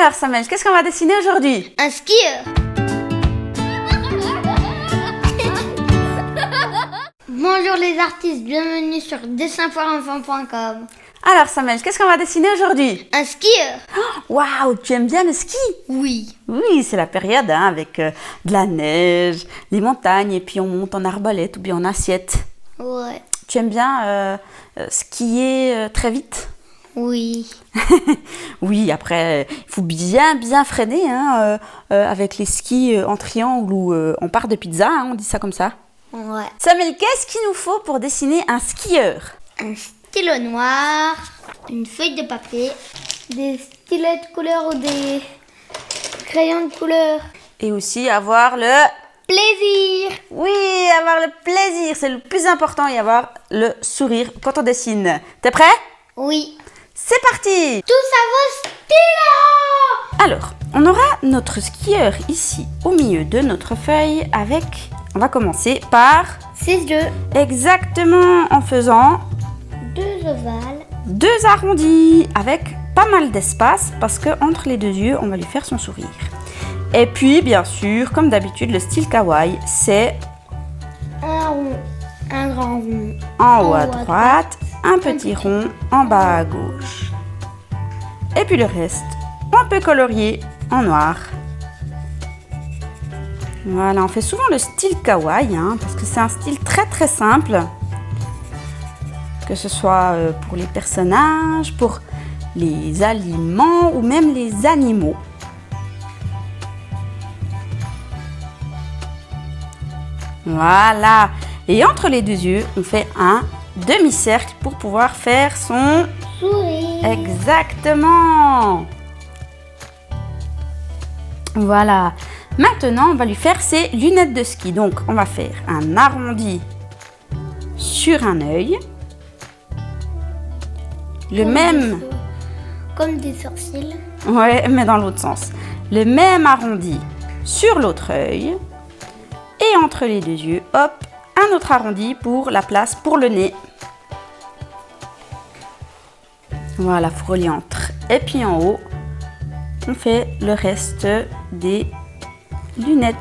Alors Samuel, qu'est-ce qu'on va dessiner aujourd'hui? Un skieur. Bonjour les artistes, bienvenue sur dessinforenfant.com. Alors Samuel, qu'est-ce qu'on va dessiner aujourd'hui? Un skieur. Waouh, tu aimes bien le ski? Oui. Oui, c'est la période avec de la neige, les montagnes et puis on monte en arbalète ou bien en assiette. Ouais. Tu aimes bien skier très vite? Oui. Oui, après, il faut bien freiner avec les skis en triangle ou en part de pizza, on dit ça comme ça. Ouais. Samuel, qu'est-ce qu'il nous faut pour dessiner un skieur? Un stylo noir, une feuille de papier, des stylets de couleur ou des crayons de couleur. Et aussi avoir le... Plaisir. Oui, avoir le plaisir, c'est le plus important, et avoir le sourire quand on dessine. T'es prêt? Oui. C'est parti! Tous à vos stylos! Alors, on aura notre skieur ici au milieu de notre feuille avec... On va commencer par... 6 jeux, Exactement, en faisant 2 ovales, 2 arrondis avec pas mal d'espace parce que entre les deux yeux, on va lui faire son sourire. Et puis, bien sûr, comme d'habitude, le style kawaii, c'est un rond, un grand rond, en haut à droite, un petit rond en bas à gauche. Et puis le reste, on peut colorier en noir. Voilà, on fait souvent le style kawaii, parce que c'est un style très simple. Que ce soit pour les personnages, pour les aliments ou même les animaux. Voilà. Et entre les deux yeux, on fait un demi-cercle pour pouvoir faire son sourire. Exactement. Voilà. Maintenant, on va lui faire ses lunettes de ski. Donc, on va faire un arrondi sur un œil. Le même... Comme des sourcils. Ouais, mais dans l'autre sens. Le même arrondi sur l'autre œil. Et entre les deux yeux, hop, un autre arrondi pour la place pour le nez. Voilà, faut relier entre. Et puis en haut, on fait le reste des lunettes.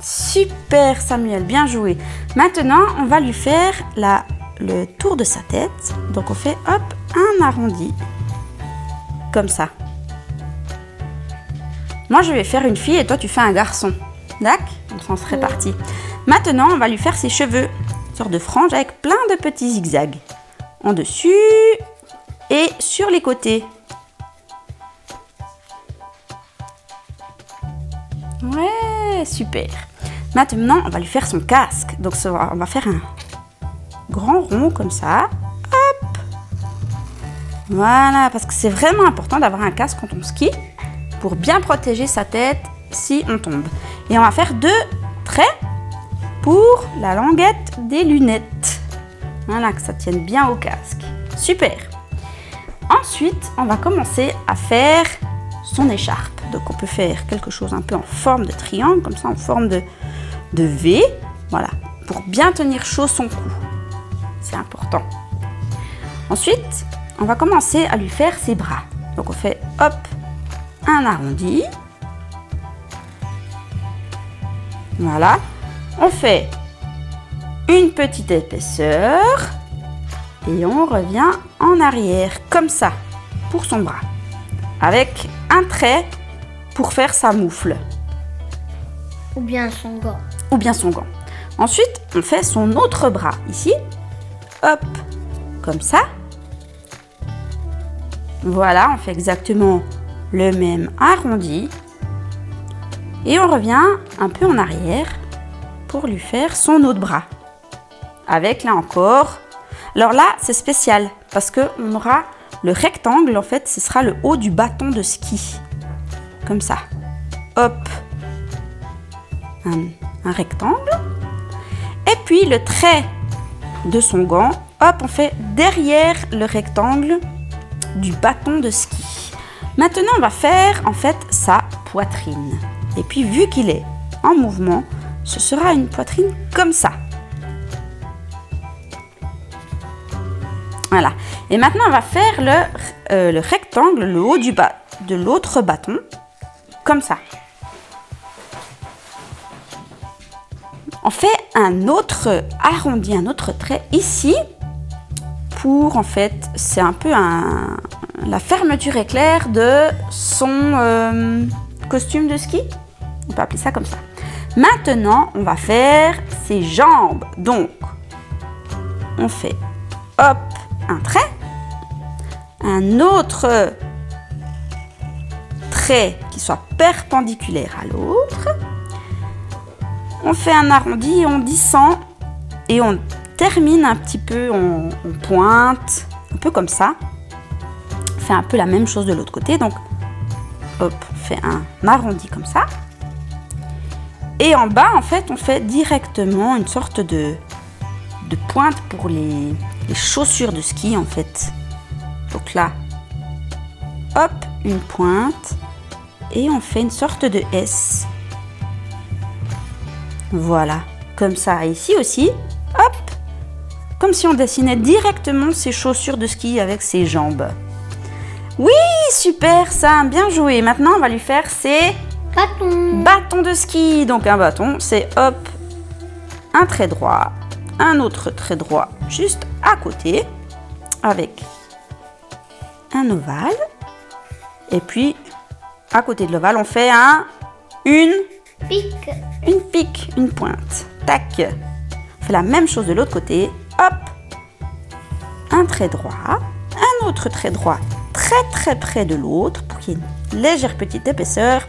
Super Samuel, bien joué. Maintenant, on va lui faire le tour de sa tête. Donc on fait hop, un arrondi. Comme ça. Moi, je vais faire une fille et toi, tu fais un garçon. D'accord? On s'en serait parti. Maintenant, on va lui faire ses cheveux. Une sorte de frange avec plein de petits zigzags. En dessus et sur les côtés. Ouais, super. Maintenant, on va lui faire son casque. Donc, on va faire un grand rond comme ça. Hop. Voilà, parce que c'est vraiment important d'avoir un casque quand on skie pour bien protéger sa tête si on tombe. Et on va faire 2 traits pour la languette des lunettes. Voilà, que ça tienne bien au casque. Super. Ensuite, on va commencer à faire son écharpe. Donc, on peut faire quelque chose un peu en forme de triangle, comme ça, en forme de V. Voilà, pour bien tenir chaud son cou. C'est important. Ensuite, on va commencer à lui faire ses bras. Donc, on fait hop, un arrondi. Voilà. On fait une petite épaisseur. Et on revient en arrière, comme ça, pour son bras. Avec un trait pour faire sa moufle. Ou bien son gant. Ou bien son gant. Ensuite, on fait son autre bras, ici. Hop, comme ça. Voilà, on fait exactement le même arrondi. Et on revient un peu en arrière pour lui faire son autre bras. Avec, là encore... Alors là, c'est spécial parce qu'on aura le rectangle, en fait, ce sera le haut du bâton de ski. Comme ça. Hop. Un rectangle. Et puis le trait de son gant, hop, on fait derrière le rectangle du bâton de ski. Maintenant, on va faire, en fait, sa poitrine. Et puis, vu qu'il est en mouvement, ce sera une poitrine comme ça. Voilà. Et maintenant, on va faire le rectangle, le haut de l'autre bâton, comme ça. On fait un autre arrondi, un autre trait ici pour, en fait, c'est un peu la fermeture éclair de son costume de ski. On peut appeler ça comme ça. Maintenant, on va faire ses jambes. Donc, on fait, hop, un trait, un autre trait qui soit perpendiculaire à l'autre. On fait un arrondi, on descend et on termine un petit peu, on pointe, un peu comme ça. On fait un peu la même chose de l'autre côté. Donc, hop, on fait un arrondi comme ça. Et en bas, en fait, on fait directement une sorte de pointe pour les chaussures de ski, en fait. Donc là, hop, une pointe. Et on fait une sorte de S. Voilà, comme ça. Et ici aussi, hop, comme si on dessinait directement ses chaussures de ski avec ses jambes. Oui, super, ça, bien joué. Maintenant, on va lui faire ses bâtons de ski. Donc un bâton, c'est hop, un trait droit, un autre trait droit juste à côté, avec un ovale. Et puis, à côté de l'ovale, on fait une pique, une pointe. Tac. On fait la même chose de l'autre côté. Hop. Un trait droit. Un autre trait droit très très près de l'autre pour qu'il y ait une légère petite épaisseur.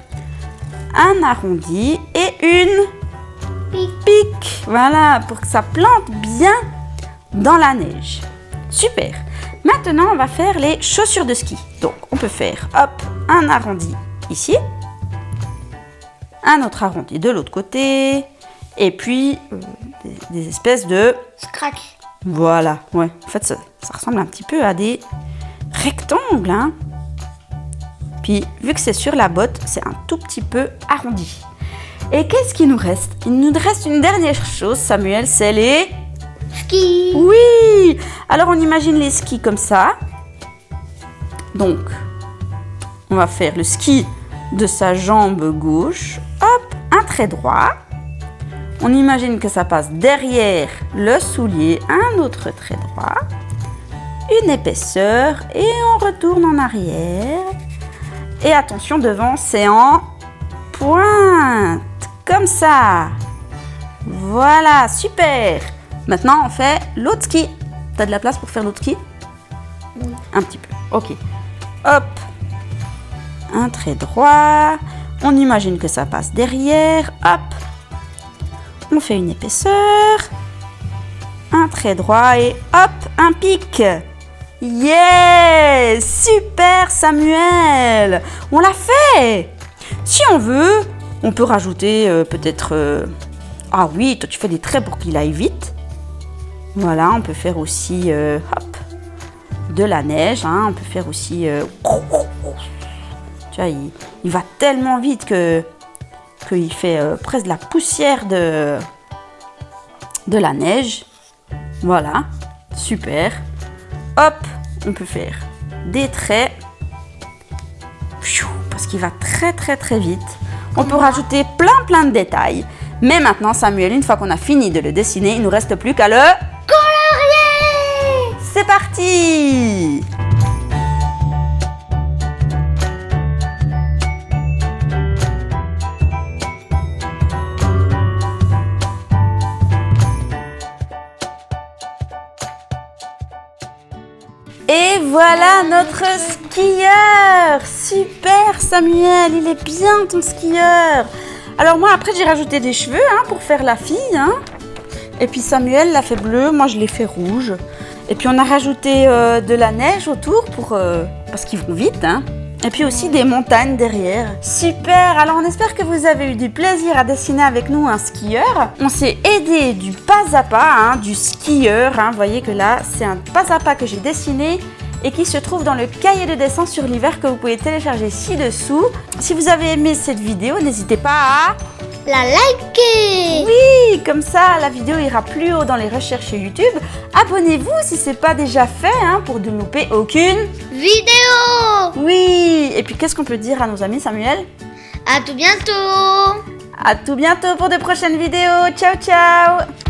Un arrondi et une pique. Voilà, pour que ça plante bien dans la neige. Super. Maintenant, on va faire les chaussures de ski. Donc, on peut faire, hop, un arrondi ici. Un autre arrondi de l'autre côté. Et puis, des espèces de scratch. Voilà, ouais. En fait, ça ressemble un petit peu à des rectangles, hein. Puis, vu que c'est sur la botte, c'est un tout petit peu arrondi. Et qu'est-ce qu'il nous reste? Il nous reste une dernière chose, Samuel, c'est les skis. Oui. Alors, on imagine les skis comme ça. Donc, on va faire le ski de sa jambe gauche. Hop, un trait droit. On imagine que ça passe derrière le soulier, un autre trait droit, une épaisseur et on retourne en arrière. Et attention, devant, c'est en pointe, comme ça. Voilà, super. Maintenant, on fait l'autre ski. T'as de la place pour faire l'autre ski? Oui. Un petit peu, ok. Hop, un trait droit. On imagine que ça passe derrière, hop. On fait une épaisseur, un trait droit et hop, un pic. Yeah! Super Samuel! On l'a fait! Si on veut, on peut rajouter peut-être... Ah oui, toi tu fais des traits pour qu'il aille vite. Voilà, on peut faire aussi hop, de la neige. Hein, on peut faire aussi... tu vois, il va tellement vite qu'il fait presque de la poussière de la neige. Voilà, super. Hop, on peut faire des traits parce qu'il va très très très vite. On peut rajouter plein de détails. Mais maintenant, Samuel, une fois qu'on a fini de le dessiner, il ne nous reste plus qu'à le colorier. C'est parti! Et voilà notre skieur! Super Samuel, il est bien ton skieur! Alors moi après j'ai rajouté des cheveux pour faire la fille. Et puis Samuel l'a fait bleu, moi je l'ai fait rouge. Et puis on a rajouté de la neige autour parce qu'ils vont vite. Et puis aussi des montagnes derrière. Super! Alors on espère que vous avez eu du plaisir à dessiner avec nous un skieur. On s'est aidé du pas à pas du skieur. Vous voyez que là, c'est un pas à pas que j'ai dessiné et qui se trouve dans le cahier de dessin sur l'hiver que vous pouvez télécharger ci-dessous. Si vous avez aimé cette vidéo, n'hésitez pas à la liker. Oui, comme ça, la vidéo ira plus haut dans les recherches sur YouTube. Abonnez-vous si ce n'est pas déjà fait, pour ne louper aucune Vidéo. Oui, et puis qu'est-ce qu'on peut dire à nos amis, Samuel? À tout bientôt. À tout bientôt pour de prochaines vidéos. Ciao, ciao!